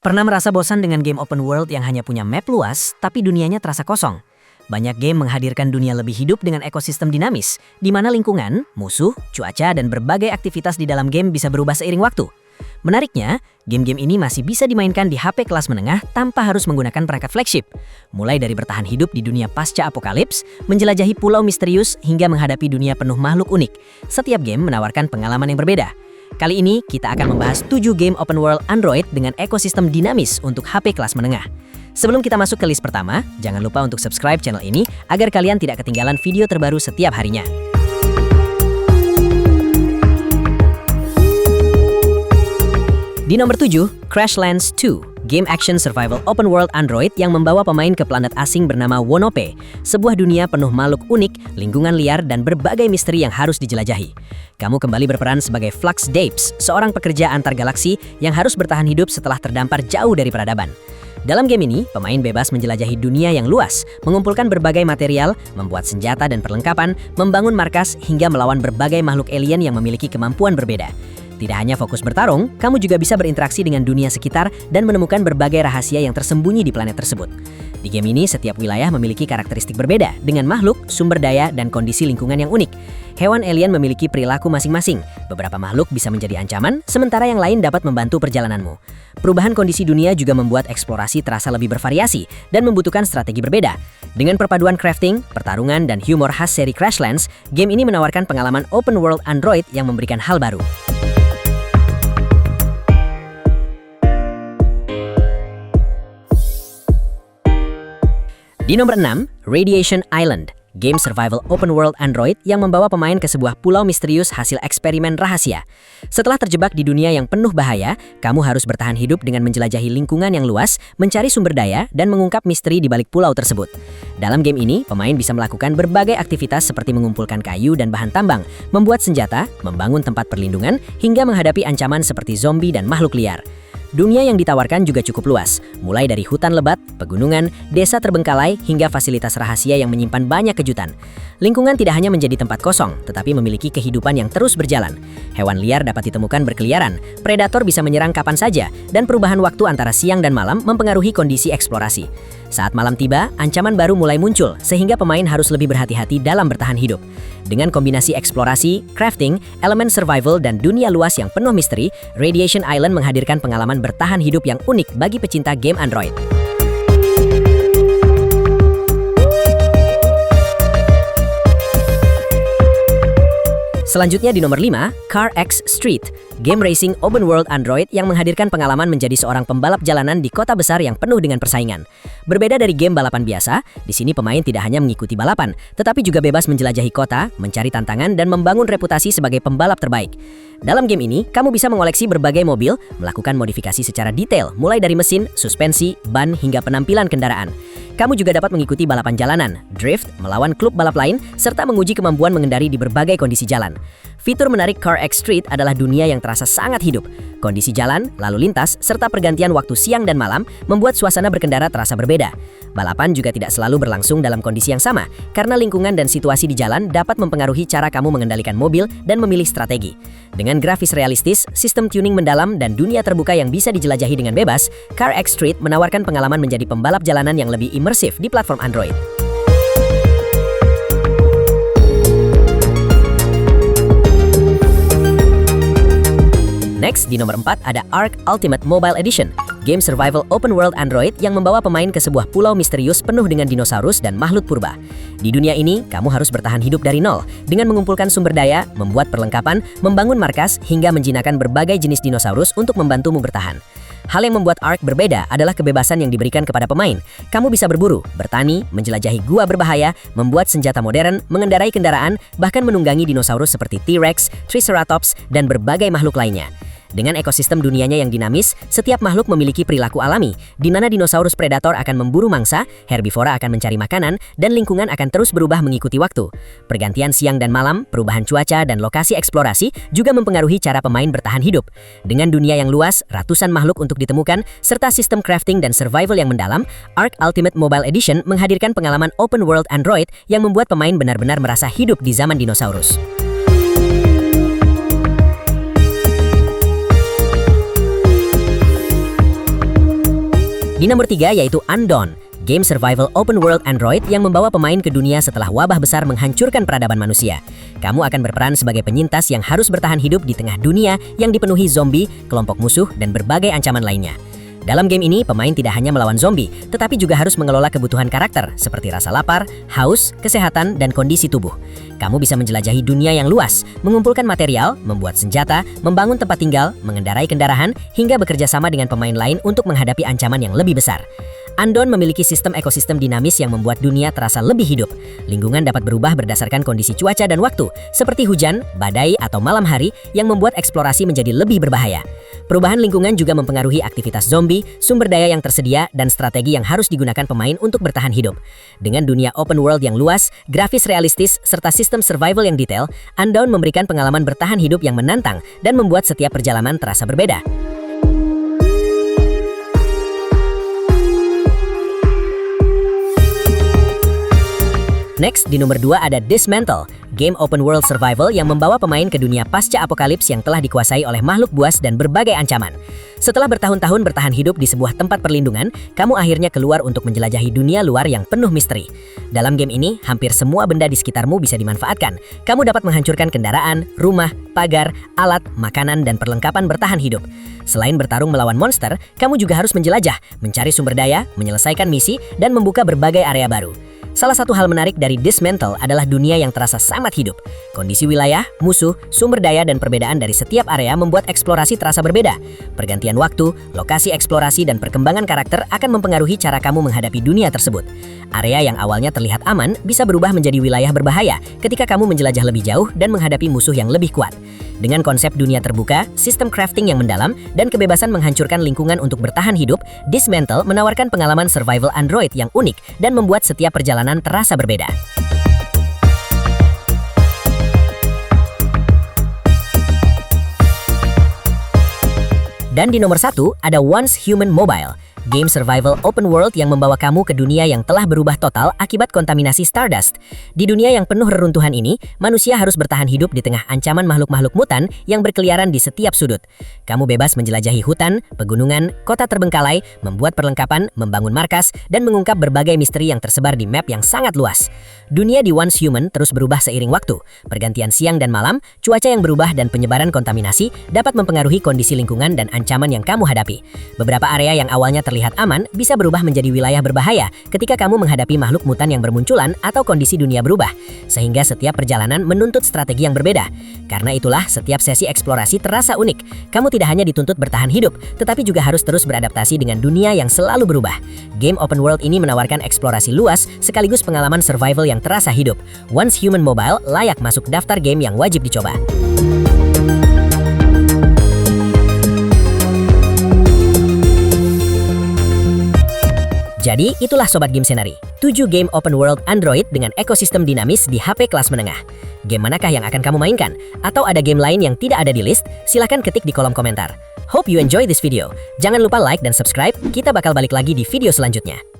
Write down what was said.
Pernah merasa bosan dengan game open world yang hanya punya map luas, tapi dunianya terasa kosong? Banyak game menghadirkan dunia lebih hidup dengan ekosistem dinamis, di mana lingkungan, musuh, cuaca, dan berbagai aktivitas di dalam game bisa berubah seiring waktu. Menariknya, game-game ini masih bisa dimainkan di HP kelas menengah tanpa harus menggunakan perangkat flagship. Mulai dari bertahan hidup di dunia pasca apokalips, menjelajahi pulau misterius, hingga menghadapi dunia penuh makhluk unik. Setiap game menawarkan pengalaman yang berbeda. Kali ini, kita akan membahas 7 game open world Android dengan ekosistem dinamis untuk HP kelas menengah. Sebelum kita masuk ke list pertama, jangan lupa untuk subscribe channel ini agar kalian tidak ketinggalan video terbaru setiap harinya. Di nomor 7, Crashlands 2, game action survival open world Android yang membawa pemain ke planet asing bernama Wonope, sebuah dunia penuh makhluk unik, lingkungan liar, dan berbagai misteri yang harus dijelajahi. Kamu kembali berperan sebagai Flux Dapes, seorang pekerja antar galaksi yang harus bertahan hidup setelah terdampar jauh dari peradaban. Dalam game ini, pemain bebas menjelajahi dunia yang luas, mengumpulkan berbagai material, membuat senjata dan perlengkapan, membangun markas, hingga melawan berbagai makhluk alien yang memiliki kemampuan berbeda. Tidak hanya fokus bertarung, kamu juga bisa berinteraksi dengan dunia sekitar dan menemukan berbagai rahasia yang tersembunyi di planet tersebut. Di game ini, setiap wilayah memiliki karakteristik berbeda, dengan makhluk, sumber daya, dan kondisi lingkungan yang unik. Hewan alien memiliki perilaku masing-masing. Beberapa makhluk bisa menjadi ancaman, sementara yang lain dapat membantu perjalananmu. Perubahan kondisi dunia juga membuat eksplorasi terasa lebih bervariasi dan membutuhkan strategi berbeda. Dengan perpaduan crafting, pertarungan, dan humor khas seri Crashlands, game ini menawarkan pengalaman open world Android yang memberikan hal baru. Di nomor 6, Radiation Island, game survival open world Android yang membawa pemain ke sebuah pulau misterius hasil eksperimen rahasia. Setelah terjebak di dunia yang penuh bahaya, kamu harus bertahan hidup dengan menjelajahi lingkungan yang luas, mencari sumber daya, dan mengungkap misteri di balik pulau tersebut. Dalam game ini, pemain bisa melakukan berbagai aktivitas seperti mengumpulkan kayu dan bahan tambang, membuat senjata, membangun tempat perlindungan, hingga menghadapi ancaman seperti zombie dan makhluk liar. Dunia yang ditawarkan juga cukup luas, mulai dari hutan lebat, pegunungan, desa terbengkalai, hingga fasilitas rahasia yang menyimpan banyak kejutan. Lingkungan tidak hanya menjadi tempat kosong, tetapi memiliki kehidupan yang terus berjalan. Hewan liar dapat ditemukan berkeliaran, predator bisa menyerang kapan saja, dan perubahan waktu antara siang dan malam mempengaruhi kondisi eksplorasi. Saat malam tiba, ancaman baru mulai muncul, sehingga pemain harus lebih berhati-hati dalam bertahan hidup. Dengan kombinasi eksplorasi, crafting, elemen survival, dan dunia luas yang penuh misteri, Radiation Island menghadirkan pengalaman bertahan hidup yang unik bagi pecinta game Android. Selanjutnya di nomor 5, CarX Street, game racing open world Android yang menghadirkan pengalaman menjadi seorang pembalap jalanan di kota besar yang penuh dengan persaingan. Berbeda dari game balapan biasa, di sini pemain tidak hanya mengikuti balapan, tetapi juga bebas menjelajahi kota, mencari tantangan, dan membangun reputasi sebagai pembalap terbaik. Dalam game ini, kamu bisa mengoleksi berbagai mobil, melakukan modifikasi secara detail, mulai dari mesin, suspensi, ban, hingga penampilan kendaraan. Kamu juga dapat mengikuti balapan jalanan, drift, melawan klub balap lain, serta menguji kemampuan mengendari di berbagai kondisi jalan. Fitur menarik CarX Street adalah dunia yang terasa sangat hidup. Kondisi jalan, lalu lintas, serta pergantian waktu siang dan malam membuat suasana berkendara terasa berbeda. Balapan juga tidak selalu berlangsung dalam kondisi yang sama, karena lingkungan dan situasi di jalan dapat mempengaruhi cara kamu mengendalikan mobil dan memilih strategi. Dengan grafis realistis, sistem tuning mendalam, dan dunia terbuka yang bisa dijelajahi dengan bebas, CarX Street menawarkan pengalaman menjadi pembalap jalanan yang lebih imersif di platform Android. Next, di nomor 4 ada ARK Ultimate Mobile Edition, game survival open world Android yang membawa pemain ke sebuah pulau misterius penuh dengan dinosaurus dan makhluk purba. Di dunia ini, kamu harus bertahan hidup dari nol dengan mengumpulkan sumber daya, membuat perlengkapan, membangun markas, hingga menjinakkan berbagai jenis dinosaurus untuk membantumu bertahan. Hal yang membuat ARK berbeda adalah kebebasan yang diberikan kepada pemain. Kamu bisa berburu, bertani, menjelajahi gua berbahaya, membuat senjata modern, mengendarai kendaraan, bahkan menunggangi dinosaurus seperti T-Rex, Triceratops, dan berbagai makhluk lainnya. Dengan ekosistem dunianya yang dinamis, setiap makhluk memiliki perilaku alami, di mana dinosaurus predator akan memburu mangsa, herbivora akan mencari makanan, dan lingkungan akan terus berubah mengikuti waktu. Pergantian siang dan malam, perubahan cuaca, dan lokasi eksplorasi juga mempengaruhi cara pemain bertahan hidup. Dengan dunia yang luas, ratusan makhluk untuk ditemukan, serta sistem crafting dan survival yang mendalam, ARK Ultimate Mobile Edition menghadirkan pengalaman open world Android yang membuat pemain benar-benar merasa hidup di zaman dinosaurus. Di nomor 3 yaitu Undawn, game survival open world Android yang membawa pemain ke dunia setelah wabah besar menghancurkan peradaban manusia. Kamu akan berperan sebagai penyintas yang harus bertahan hidup di tengah dunia yang dipenuhi zombie, kelompok musuh, dan berbagai ancaman lainnya. Dalam game ini, pemain tidak hanya melawan zombie, tetapi juga harus mengelola kebutuhan karakter seperti rasa lapar, haus, kesehatan, dan kondisi tubuh. Kamu bisa menjelajahi dunia yang luas, mengumpulkan material, membuat senjata, membangun tempat tinggal, mengendarai kendaraan, hingga bekerja sama dengan pemain lain untuk menghadapi ancaman yang lebih besar. Undawn memiliki sistem ekosistem dinamis yang membuat dunia terasa lebih hidup. Lingkungan dapat berubah berdasarkan kondisi cuaca dan waktu, seperti hujan, badai, atau malam hari yang membuat eksplorasi menjadi lebih berbahaya. Perubahan lingkungan juga mempengaruhi aktivitas zombie, sumber daya yang tersedia, dan strategi yang harus digunakan pemain untuk bertahan hidup. Dengan dunia open world yang luas, grafis realistis, serta sistem survival yang detail, Undawn memberikan pengalaman bertahan hidup yang menantang dan membuat setiap perjalanan terasa berbeda. Next, di nomor 2 ada Dismantle, game open world survival yang membawa pemain ke dunia pasca apokalips yang telah dikuasai oleh makhluk buas dan berbagai ancaman. Setelah bertahun-tahun bertahan hidup di sebuah tempat perlindungan, kamu akhirnya keluar untuk menjelajahi dunia luar yang penuh misteri. Dalam game ini, hampir semua benda di sekitarmu bisa dimanfaatkan. Kamu dapat menghancurkan kendaraan, rumah, pagar, alat, makanan, dan perlengkapan bertahan hidup. Selain bertarung melawan monster, kamu juga harus menjelajah, mencari sumber daya, menyelesaikan misi, dan membuka berbagai area baru. Salah satu hal menarik dari Dismantle adalah dunia yang terasa sangat hidup. Kondisi wilayah, musuh, sumber daya, dan perbedaan dari setiap area membuat eksplorasi terasa berbeda. Pergantian waktu, lokasi eksplorasi, dan perkembangan karakter akan mempengaruhi cara kamu menghadapi dunia tersebut. Area yang awalnya terlihat aman bisa berubah menjadi wilayah berbahaya ketika kamu menjelajah lebih jauh dan menghadapi musuh yang lebih kuat. Dengan konsep dunia terbuka, sistem crafting yang mendalam, dan kebebasan menghancurkan lingkungan untuk bertahan hidup, Dismantle menawarkan pengalaman survival Android yang unik dan membuat setiap perjalanan terasa berbeda. Dan di nomor 1 ada Once Human Mobile, game survival open world yang membawa kamu ke dunia yang telah berubah total akibat kontaminasi Stardust. Di dunia yang penuh reruntuhan ini, manusia harus bertahan hidup di tengah ancaman makhluk-makhluk mutan yang berkeliaran di setiap sudut. Kamu bebas menjelajahi hutan, pegunungan, kota terbengkalai, membuat perlengkapan, membangun markas, dan mengungkap berbagai misteri yang tersebar di map yang sangat luas. Dunia di Once Human terus berubah seiring waktu. Pergantian siang dan malam, cuaca yang berubah, dan penyebaran kontaminasi dapat mempengaruhi kondisi lingkungan dan ancaman yang kamu hadapi. Beberapa area yang awalnya terlihat aman bisa berubah menjadi wilayah berbahaya ketika kamu menghadapi makhluk mutan yang bermunculan atau kondisi dunia berubah, sehingga setiap perjalanan menuntut strategi yang berbeda. Karena itulah setiap sesi eksplorasi terasa unik. Kamu tidak hanya dituntut bertahan hidup, tetapi juga harus terus beradaptasi dengan dunia yang selalu berubah. Game open world ini menawarkan eksplorasi luas sekaligus pengalaman survival yang terasa hidup. Once Human Mobile layak masuk daftar game yang wajib dicoba. Jadi, itulah Sobat Gamesenary, 7 game open world Android dengan ekosistem dinamis di HP kelas menengah. Game manakah yang akan kamu mainkan? Atau ada game lain yang tidak ada di list? Silahkan ketik di kolom komentar. Hope you enjoy this video. Jangan lupa like dan subscribe, kita bakal balik lagi di video selanjutnya.